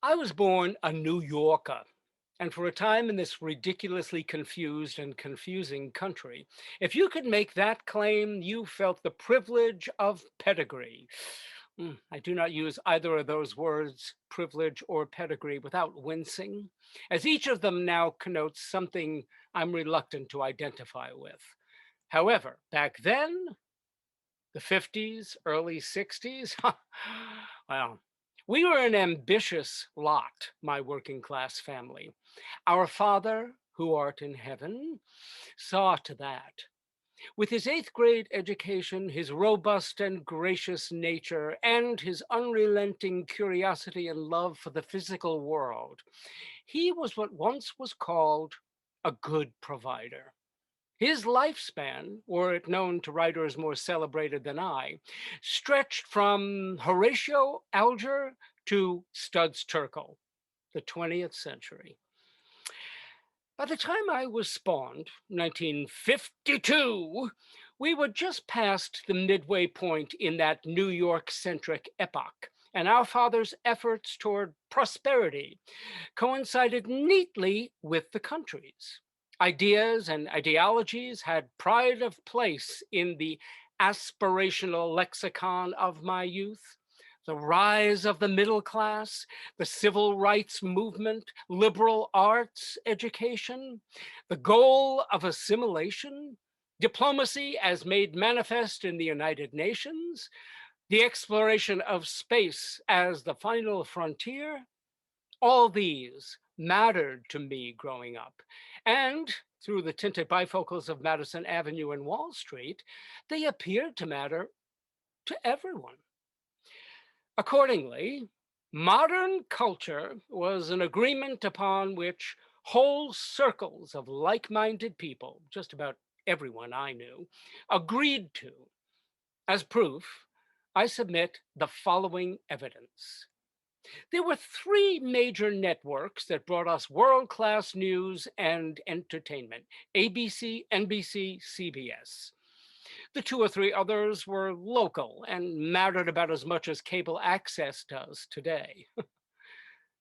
I was born a New Yorker, and for a time in this ridiculously confused and confusing country, if you could make that claim, you felt the privilege of pedigree. I do not use either of those words, privilege or pedigree, without wincing, as each of them now connotes something I'm reluctant to identify with. However, back then, the 50s, early 60s. Well, we were an ambitious lot, my working class family. Our father, who art in heaven, saw to that. With his eighth grade education, his robust and gracious nature, and his unrelenting curiosity and love for the physical world, he was what once was called a good provider. His lifespan, were it known to writers more celebrated than I, stretched from Horatio Alger to Studs Terkel, the 20th century. By the time I was spawned, 1952, we were just past the midway point in that New York-centric epoch, and our father's efforts toward prosperity coincided neatly with the country's. Ideas and ideologies had pride of place in the aspirational lexicon of my youth. The rise of the middle class, the civil rights movement, liberal arts education, the goal of assimilation, diplomacy as made manifest in the United Nations, the exploration of space as the final frontier, all these mattered to me growing up. And through the tinted bifocals of Madison Avenue and Wall Street, they appeared to matter to everyone. Accordingly, modern culture was an agreement upon which whole circles of like-minded people, just about everyone I knew, agreed to. As proof, I submit the following evidence. There were three major networks that brought us world-class news and entertainment: ABC, NBC, CBS. The two or three others were local and mattered about as much as cable access does today.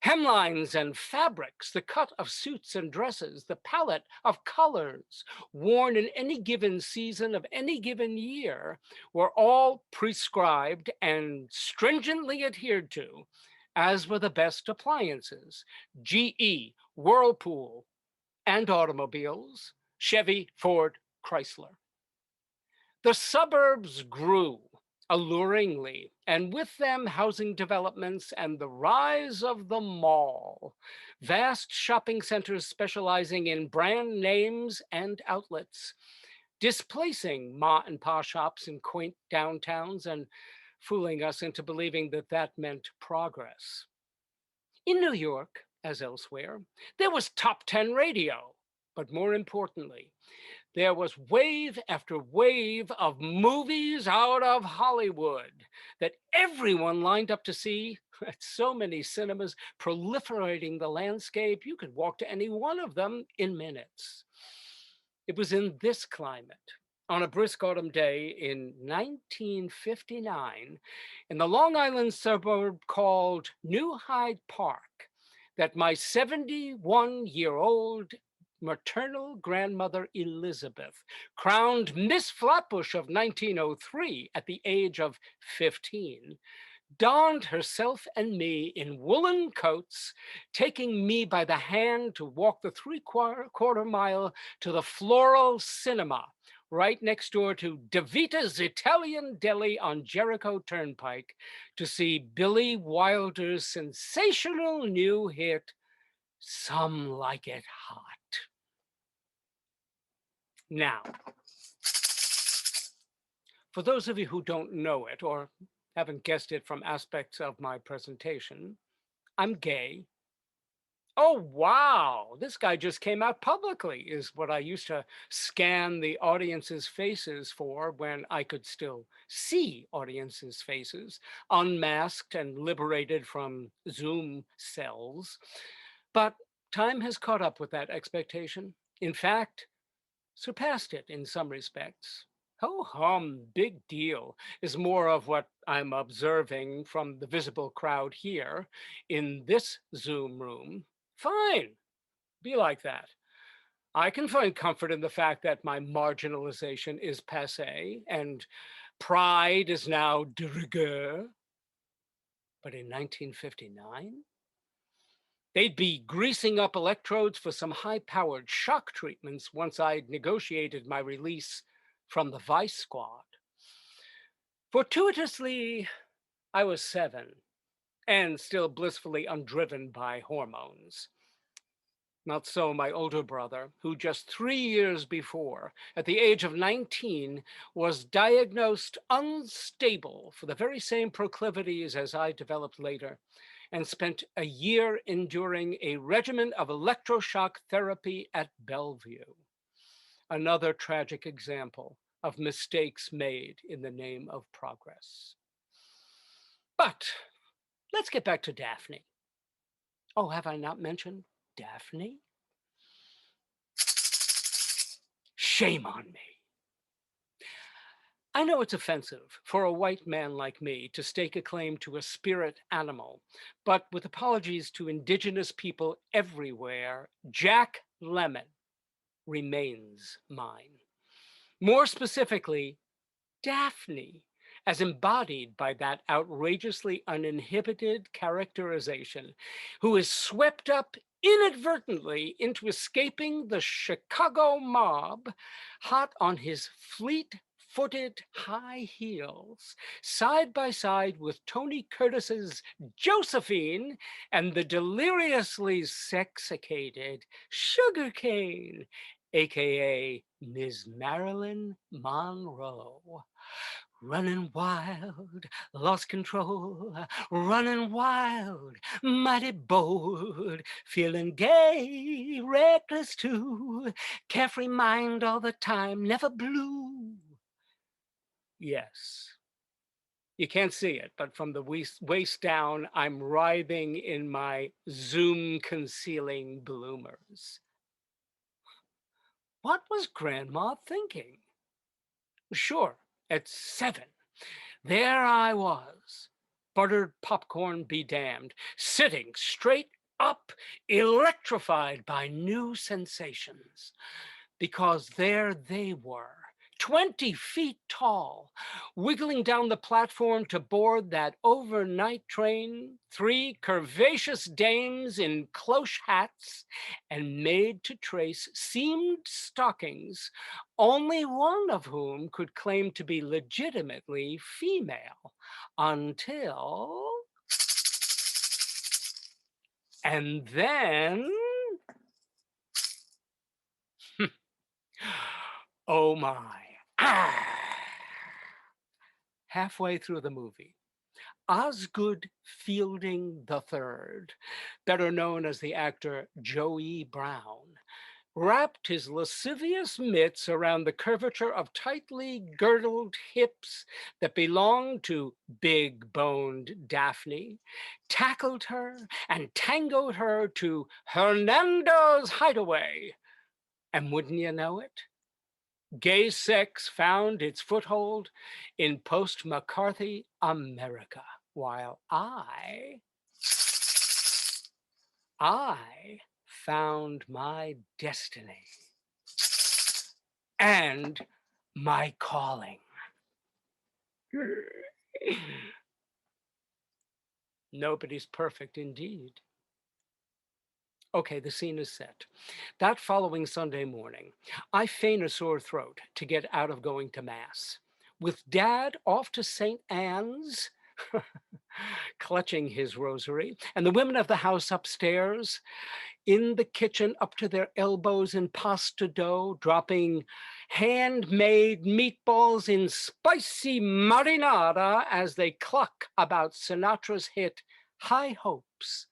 Hemlines and fabrics, the cut of suits and dresses, the palette of colors worn in any given season of any given year were all prescribed and stringently adhered to, as were the best appliances: GE, Whirlpool, and automobiles, Chevy, Ford, Chrysler. The suburbs grew alluringly, and with them housing developments and the rise of the mall, vast shopping centers specializing in brand names and outlets, displacing ma and pa shops in quaint downtowns and fooling us into believing that that meant progress. In New York, as elsewhere, there was top 10 radio, but more importantly, there was wave after wave of movies out of Hollywood that everyone lined up to see at so many cinemas, proliferating the landscape. You could walk to any one of them in minutes. It was in this climate, on a brisk autumn day in 1959, in the Long Island suburb called New Hyde Park, that my 71-year-old maternal grandmother Elizabeth, crowned Miss Flatbush of 1903 at the age of 15, donned herself and me in woolen coats, taking me by the hand to walk the three-quarter mile to the Floral Cinema, right next door to DeVita's Italian Deli on Jericho Turnpike, to see Billy Wilder's sensational new hit, Some Like It Hot. Now, for those of you who don't know it or haven't guessed it from aspects of my presentation, I'm gay. Oh, wow, this guy just came out publicly, is what I used to scan the audience's faces for when I could still see audiences' faces, unmasked and liberated from Zoom cells. But time has caught up with that expectation. In fact, surpassed it in some respects. Ho hum, big deal is more of what I'm observing from the visible crowd here in this Zoom room. Fine, be like that. I can find comfort in the fact that my marginalization is passe and pride is now de rigueur. But in 1959, they'd be greasing up electrodes for some high powered shock treatments once I'd negotiated my release from the Vice Squad. Fortuitously, I was 7 and still blissfully undriven by hormones. Not so my older brother, who just 3 years before, at the age of 19, was diagnosed unstable for the very same proclivities as I developed later, and spent a year enduring a regimen of electroshock therapy at Bellevue. Another tragic example of mistakes made in the name of progress. But let's get back to Daphne. Oh, have I not mentioned Daphne? Shame on me. I know it's offensive for a white man like me to stake a claim to a spirit animal, but with apologies to indigenous people everywhere, Jack Lemmon remains mine. More specifically, Daphne, as embodied by that outrageously uninhibited characterization, who is swept up inadvertently into escaping the Chicago mob, hot on his fleet-footed high heels, side by side with Tony Curtis's Josephine and the deliriously sexicated Sugarcane, aka Ms. Marilyn Monroe. Running wild, lost control, running wild, mighty bold, feeling gay, reckless too, carefree mind all the time, never blue. Yes, you can't see it, but from the waist down, I'm writhing in my Zoom concealing bloomers. What was Grandma thinking? Sure, at 7. There I was, buttered popcorn be damned, sitting straight up, electrified by new sensations, because there they were, 20 feet tall, wiggling down the platform to board that overnight train, 3 curvaceous dames in cloche hats and made to trace seamed stockings, only one of whom could claim to be legitimately female until. And then, oh my. Halfway through the movie, Osgood Fielding III, better known as the actor Joey Brown, wrapped his lascivious mitts around the curvature of tightly girdled hips that belonged to big-boned Daphne, tackled her and tangoed her to Hernando's Hideaway. And wouldn't you know it? Gay sex found its foothold in post-McCarthy America, while I found my destiny and my calling. Nobody's perfect indeed. Okay, the scene is set. That following Sunday morning, I feign a sore throat to get out of going to Mass. With Dad off to St. Anne's, clutching his rosary, and the women of the house upstairs, in the kitchen up to their elbows in pasta dough, dropping handmade meatballs in spicy marinara as they cluck about Sinatra's hit High Hopes.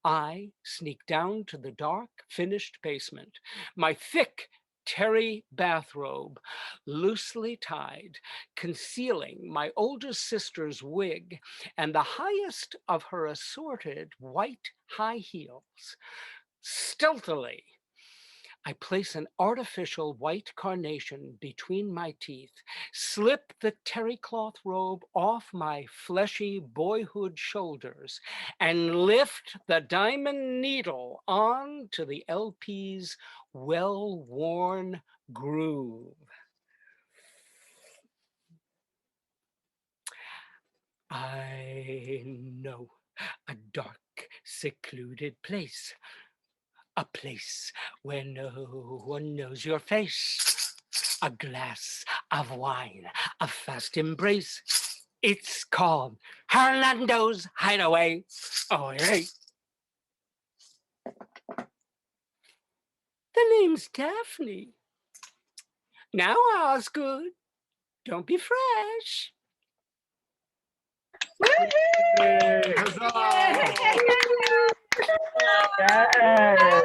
I sneak down to the dark, finished basement, my thick terry bathrobe loosely tied, concealing my older sister's wig and the highest of her assorted white high heels. Stealthily, I place an artificial white carnation between my teeth, slip the terry cloth robe off my fleshy boyhood shoulders, and lift the diamond needle on to the LP's well-worn groove. I know a dark, secluded place, a place where no one knows your face, a glass of wine, a fast embrace. It's called Herlando's Hideaway. Oh, hey. The name's Daphne. Now, Osgood, don't be fresh. Yay, huzzah! Yes.